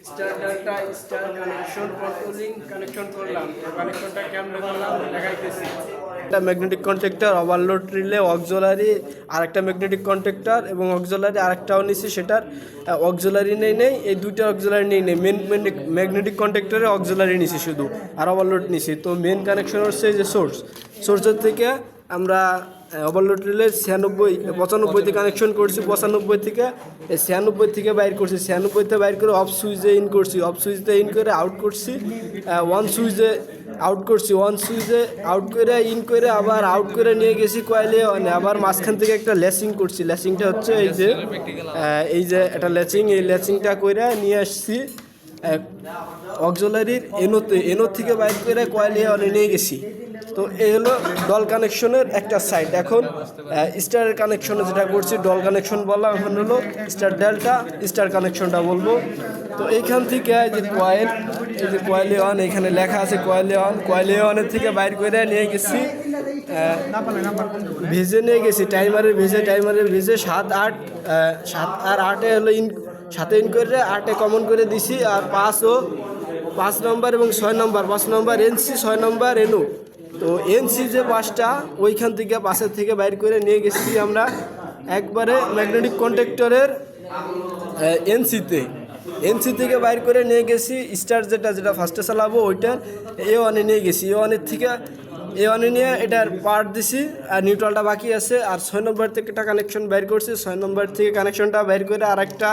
Star ডাটা star connection controlling connection করলাম, কানেকশনটা কেমন করলাম দেখাইতেছি। একটা magnetic contactor, overload relay, auxiliary আর একটা ম্যাগনেটিক কন্ট্যাক্টর এবং অক্সিলারি আরেকটাও নিছি, সেটার অক্সিলারি নেই এই দুইটা অক্সিলারি নেই মেন ম্যাগনেটিক কন্ট্যাক্টরে অক্সিলারি নিছি শুধু, আর ওভারলোড নিছি। তো মেন কানেকশন হচ্ছে যে সোর্সের থেকে আমরা ওভারলোড রিলে 95-95তে কানেকশন করছি, 95 থেকে 96 থেকে বাইর করছি, 96তে বাইর করে অফ সুইচে ইন করছি, অফ সুইচে ইন করে আউট করছি, ওয়ান সুইচে আউট করছি, ওয়ান সুইচে আউট করে ইন করে আবার আউট করে নিয়ে গেছি কয়েলে, আবার মাঝখান থেকে একটা লেসিং করছি। লেসিংটা হচ্ছে এই যে একটা লেসিং, এই লেসিংটা করে নিয়ে আসছি অক্সিলারির এনোর থেকে বাইর করে কয়েলে নিয়ে গেছি। তো এই হলো ডল কানেকশনের একটা সাইড। এখন স্টারের কানেকশনে যেটা করছি ডল কানেকশন বললাম, এখন হলো স্টার ডেল্টা স্টার কানেকশনটা বলবো। তো এইখান থেকে যে কয়েল, এই যে কয়েলে অন এখানে লেখা আছে কয়েলে অনের থেকে বাইর করে নিয়ে গেছি, ভেজে নিয়ে গেছি টাইমারের ভেজে 7 আর 8 হলো 7 ইন করে 8 কমন করে দিছি, আর 5 নম্বর এবং 6 নম্বর, 5 নম্বর এনসি, 6 নম্বর এনও। তো এনসি যে বাসটা ওইখান থেকে বাসের থেকে বাইর করে নিয়ে গেছি আমরা একবারে ম্যাগনেটিক কন্ট্যাক্টরের এনসি থেকে বাইর করে নিয়ে গেছি স্টার যেটা ফার্স্টে চালাবো ওইটার A1 নিয়ে গেছি। A1 নিয়ে এটার পার্ট দিছি, আর নিউট্রালটা বাকি আছে। আর 6 নম্বর থেকে একটা কানেকশন বাইর করছি, 6 নম্বর থেকে কানেকশনটা বাইর করে আর একটা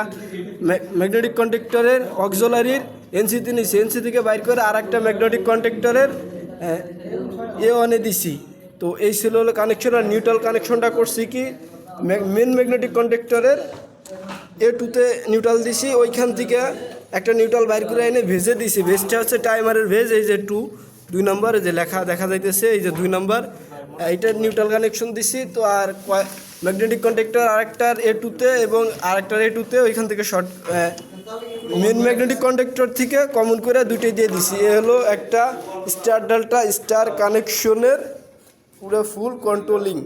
ম্যাগনেটিক কন্ট্যাক্টরের অক্সিলারির এনসিতে নিছি, এনসি থেকে বাইর করে আর একটা ম্যাগনেটিক কন্ট্যাক্টরের A1 দিছি। তো এই ছিল হলো কানেকশন। আর নিউট্রাল কানেকশনটা করছি কি মেন ম্যাগনেটিক কন্ট্যাক্টরের A2তে নিউট্রাল দিছি, ওইখান থেকে একটা নিউট্রাল বাইর করে এনে ভেজে দিছি। ভেজটা হচ্ছে টাইমারের ভেজ, এই যে 2 নম্বর যে লেখা দেখা যাইতেছে, এই যে 2 নম্বর, এইটার নিউট্রাল কানেকশন দিছি। তো আর ম্যাগনেটিক কন্ট্যাক্টর আরেকটার A2তে এবং আরেকটার A2তে ওইখান থেকে শর্ট মেন ম্যাগনেটিক কন্ট্যাক্টর থেকে কমন করে দুটোই দিয়ে দিছি। এ হলো একটা স্টার ডেল্টা স্টার কানেকশনের পুরো ফুল কন্ট্রোলিং।